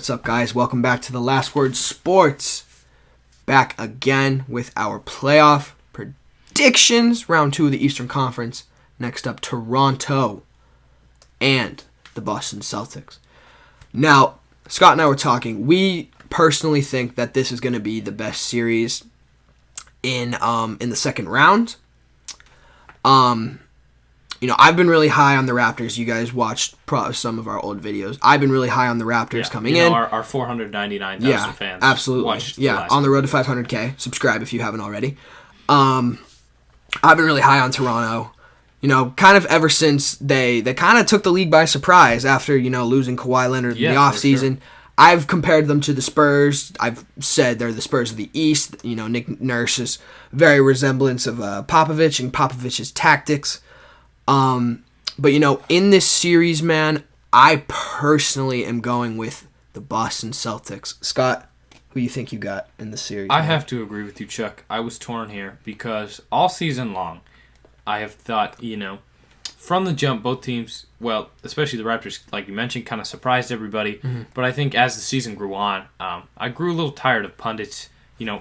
What's up, guys? Welcome back to the Last Word Sports. Back again with our playoff predictions. Round 2 of the Eastern Conference. Next up, Toronto and the Boston Celtics. Now, Scott and I were talking. We personally think that this is going to be the best series in the second round. I've been really high on the Raptors. You guys watched some of our old videos. I've been really high on the Raptors coming in. Our 499,000 fans. Absolutely. On the road to 500K. Subscribe if you haven't already. I've been really high on Toronto. Kind of ever since they kind of took the league by surprise after, losing Kawhi Leonard in the offseason. Sure. I've compared them to the Spurs. I've said they're the Spurs of the East. Nick Nurse's very resemblance of Popovich and Popovich's tactics. But in this series, man, I personally am going with the Boston Celtics. Scott, who do you think you got in the series? I have to agree with you, Chuck. I was torn here because all season long, I have thought, from the jump, both teams, well, especially the Raptors, like you mentioned, kind of surprised everybody. Mm-hmm. But I think as the season grew on, I grew a little tired of pundits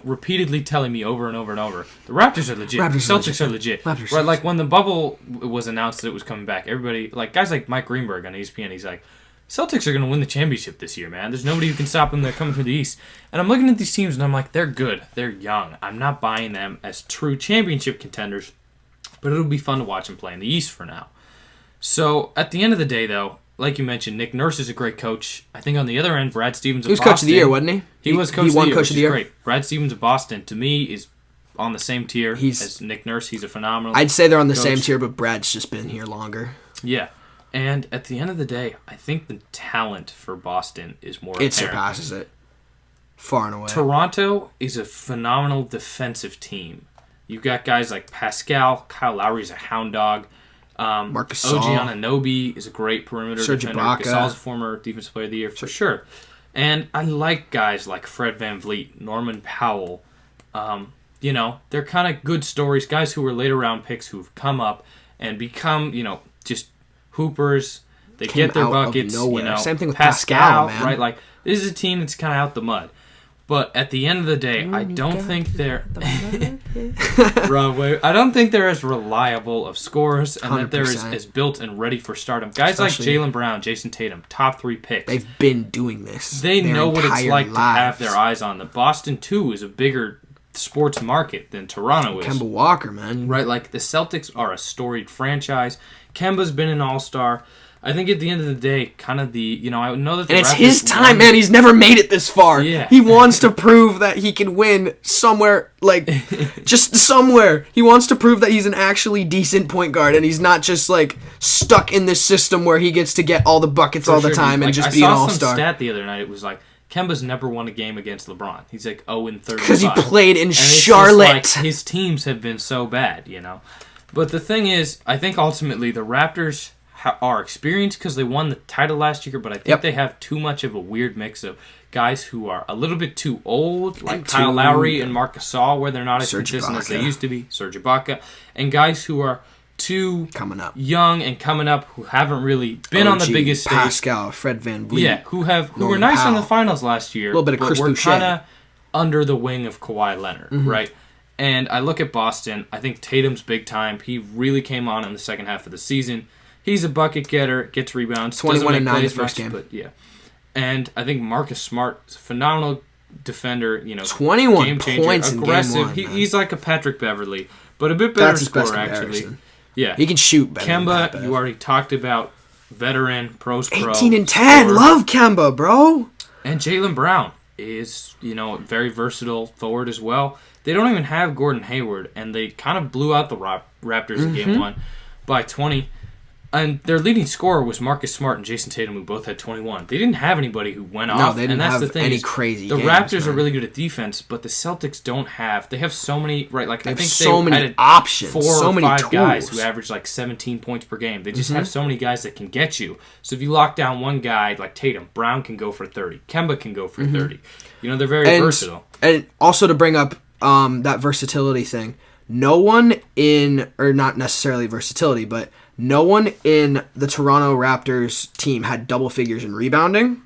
repeatedly telling me over and over and over, the Raptors are legit. Celtics are legit. Right, like when the bubble was announced that it was coming back, everybody, like guys like Mike Greenberg on ESPN, he's like, Celtics are going to win the championship this year, man. There's nobody who can stop them. They're coming from the East. And I'm looking at these teams and I'm like, they're good. They're young. I'm not buying them as true championship contenders, but it'll be fun to watch them play in the East for now. So at the end of the day, though, like you mentioned, Nick Nurse is a great coach. I think on the other end, Brad Stevens of Boston. He was coach of the year, wasn't he? He was coach of the year, which is great. Brad Stevens of Boston, to me, is on the same tier as Nick Nurse. He's a phenomenal I'd say they're on the same tier, but Brad's just been here longer. Yeah. And at the end of the day, I think the talent for Boston is more apparent. It surpasses it. Far and away. Toronto is a phenomenal defensive team. You've got guys like Pascal. Kyle Lowry's a hound dog. Marcus OG Anunoby is a great perimeter defender. Gasol's a former defensive player of the year for sure. And I like guys like Fred VanVleet, Norman Powell. They're kind of good stories. Guys who were later round picks who've come up and become, just hoopers. They get their buckets. Same thing with Pascal, man. Right? Like, this is a team that's kind of out the mud. But at the end of the day, I don't think they're wrong way. I don't think they're as reliable of scorers and 100%. That they're as built and ready for stardom. Guys Especially, like Jaylen Brown, Jason Tatum, top 3 picks. They've been doing this. They know what it's like to have their eyes on them. Boston too is a bigger sports market than Toronto is. Kemba Walker, man. Right, like the Celtics are a storied franchise. Kemba's been an all-star. I think at the end of the day, kind of I know that the and it's Raptors his time, man. He's never made it this far. Yeah. He wants to prove that he can win somewhere, just somewhere. He wants to prove that he's an actually decent point guard, and he's not just, stuck in this system where he gets to get all the buckets all the time and just be an all-star. I saw some stat the other night. It was like, Kemba's never won a game against LeBron. He's 0-35. Because he played in Charlotte. His teams have been so bad, But the thing is, I think ultimately the Raptors are experienced because they won the title last year, but I think they have too much of a weird mix of guys who are a little bit too old, like Kyle Lowry and Marc Gasol, where they're not as consistent as they used to be, Serge Ibaka, and guys who are too young and coming up who haven't really been on the biggest stage. Pascal, Fred VanVleet. Who were nice in the finals last year, a little bit of Chris Boucher. Boucher. Kind of under the wing of Kawhi Leonard, right? And I look at Boston. I think Tatum's big time. He really came on in the second half of the season. He's a bucket getter, gets rebounds, 21 and 9 the much, first game. But yeah. And I think Marcus Smart is a phenomenal defender, 21 game changer, points aggressive. In game 1, He's like a Patrick Beverly, but a bit better scorer actually. Yeah. He can shoot better. Kemba, you already talked about, veteran, pros pro. 18 and 10. Scorer. Love Kemba, bro. And Jaylen Brown is, very versatile forward as well. They don't even have Gordon Hayward, and they kind of blew out the Raptors in game 1 by 20. And their leading scorer was Marcus Smart and Jason Tatum, who both had 21. They didn't have anybody who went off. No, they didn't and that's have the thing any crazy The games, Raptors man. are really good at defense, but the Celtics don't have. They have so many, right? Like they I think so they many options, 4 so or many 5 tools. guys who average 17 points per game. They just have so many guys that can get you. So if you lock down one guy like Tatum, Brown can go for 30. Kemba can go for 30. They're very versatile. And also to bring up that versatility thing, no one or not necessarily versatility, but no one in the Toronto Raptors team had double figures in rebounding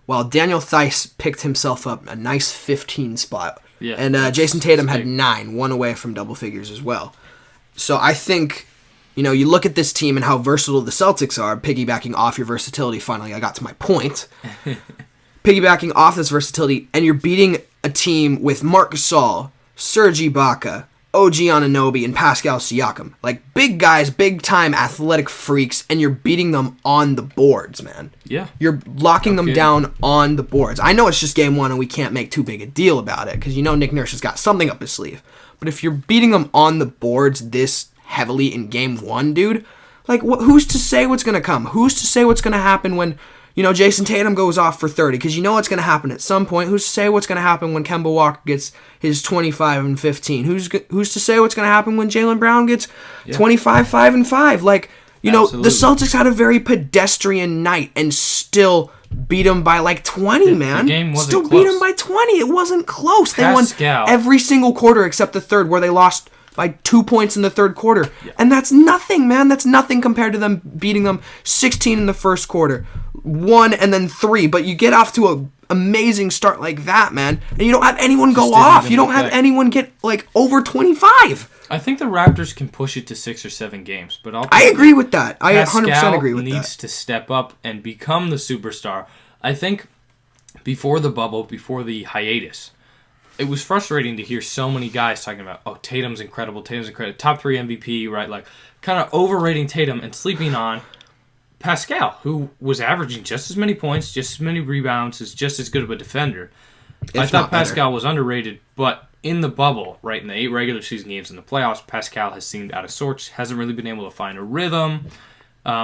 while Daniel Theis picked himself up a nice 15 spot. Yeah, and Jason Tatum had 9, 1 away from double figures as well. So I think, you look at this team and how versatile the Celtics are, piggybacking off your versatility, finally I got to my point. Piggybacking off this versatility, and you're beating a team with Marc Gasol, Serge Ibaka, OG Anunoby, and Pascal Siakam. Like, big guys, big-time athletic freaks, and you're beating them on the boards, man. Yeah. You're locking them down on the boards. I know it's just game 1 and we can't make too big a deal about it, because Nick Nurse has got something up his sleeve. But if you're beating them on the boards this heavily in game 1, dude, like, who's to say what's going to come? Who's to say what's going to happen when, Jason Tatum goes off for 30? Because what's going to happen at some point. Who's to say what's going to happen when Kemba Walker gets his 25 and 15? Who's to say what's going to happen when Jaylen Brown gets 25, 5 and 5? Like, Absolutely. The Celtics had a very pedestrian night and still beat them by like 20, man. The game wasn't still close. Beat them by 20. It wasn't close. Pascal. They won every single quarter except the third, where they lost by 2 points in the third quarter. Yeah. And that's nothing, man. That's nothing compared to them beating them 16 in the first quarter, 1 and then 3. But you get off to an amazing start like that, man, and you don't have anyone go off. You don't have anyone get like over 25. I think the Raptors can push it to 6 or 7 games, but I agree with that. I 100% agree with that. Pascal needs to step up and become the superstar. I think before the bubble, before the hiatus, it was frustrating to hear so many guys talking about, oh, Tatum's incredible, top 3 MVP, right? Like, kind of overrating Tatum and sleeping on Pascal, who was averaging just as many points, just as many rebounds, is just as good of a defender. I thought Pascal was underrated, but in the bubble, right, in the 8 regular season games in the playoffs, Pascal has seemed out of sorts, hasn't really been able to find a rhythm.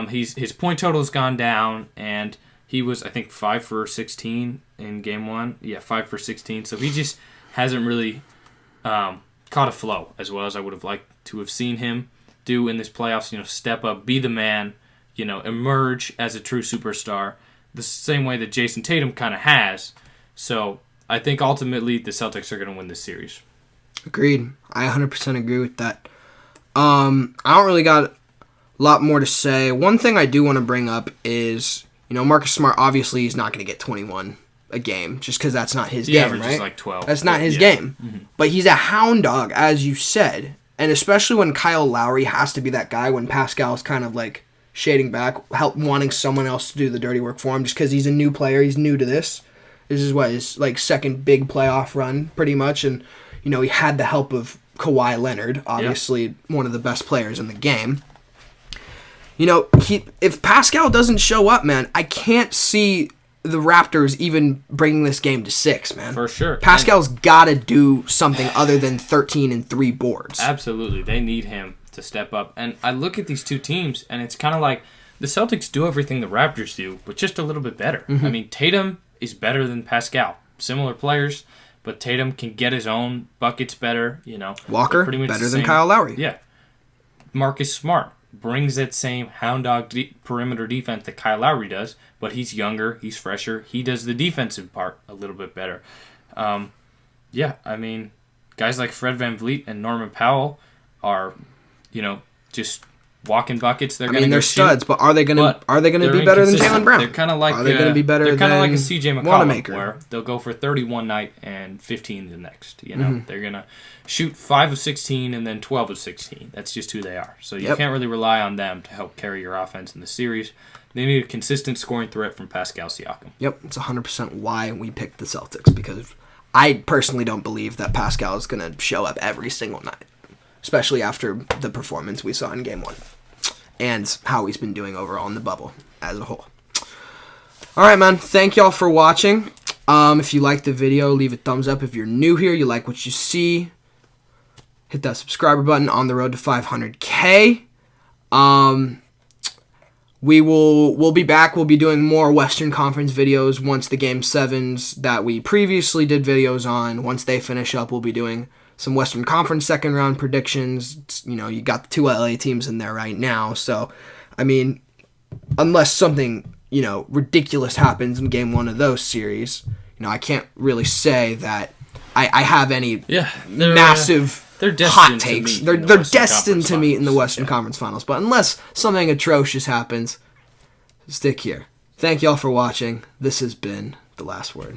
His point total has gone down, and he was, I think, 5 for 16 in game 1. Yeah, 5 for 16. So he just hasn't really caught a flow as well as I would have liked to have seen him do in this playoffs. Step up, be the man, emerge as a true superstar, the same way that Jason Tatum kind of has. So I think ultimately the Celtics are going to win this series. Agreed. I 100% agree with that. I don't really got a lot more to say. One thing I do want to bring up is, Marcus Smart, obviously he's not going to get 21 a game just because that's not his game, right? Like 12. That's not his game. Mm-hmm. But he's a hound dog, as you said. And especially when Kyle Lowry has to be that guy when Pascal's kind of like shading back, wanting someone else to do the dirty work for him just because he's a new player. He's new to this. This is his like second big playoff run, pretty much. And, he had the help of Kawhi Leonard, obviously one of the best players in the game. If Pascal doesn't show up, man, I can't see the Raptors even bringing this game to 6, man. For sure. Pascal's got to do something other than 13 and 3 boards. Absolutely. They need him to step up. And I look at these two teams, and it's kind of like the Celtics do everything the Raptors do, but just a little bit better. Mm-hmm. I mean, Tatum is better than Pascal. Similar players, but Tatum can get his own buckets better. Walker, better than Kyle Lowry. Yeah. Marcus Smart brings that same hound dog perimeter defense that Kyle Lowry does, but he's younger, he's fresher, he does the defensive part a little bit better. I mean, guys like Fred VanVleet and Norman Powell are, just walking buckets. They're studs, but are they going to be better than Jaylen Brown? They're kind of like are they going to be better? They're kind of like a CJ McCollum, Wanamaker, where they'll go for 30 one night and 15 the next. They're gonna shoot 5 of 16 and then 12 of 16. That's just who they are. So you can't really rely on them to help carry your offense in the series. They need a consistent scoring threat from Pascal Siakam. Yep, it's 100% why we picked the Celtics, because I personally don't believe that Pascal is going to show up every single night, especially after the performance we saw in Game 1 and how he's been doing overall in the bubble as a whole. All right, man. Thank y'all for watching. If you liked the video, leave a thumbs up. If you're new here, you like what you see, hit that subscriber button. On the road to 500K. We'll be back. We'll be doing more Western Conference videos once the Game 7s that we previously did videos on, once they finish up. We'll be doing some Western Conference second round predictions. You got the 2 LA teams in there right now. So, I mean, unless something, ridiculous happens in Game 1 of those series, I can't really say that I have any massive hot takes. They're destined to meet in the Western Conference Finals. But unless something atrocious happens, stick here. Thank y'all for watching. This has been the last word.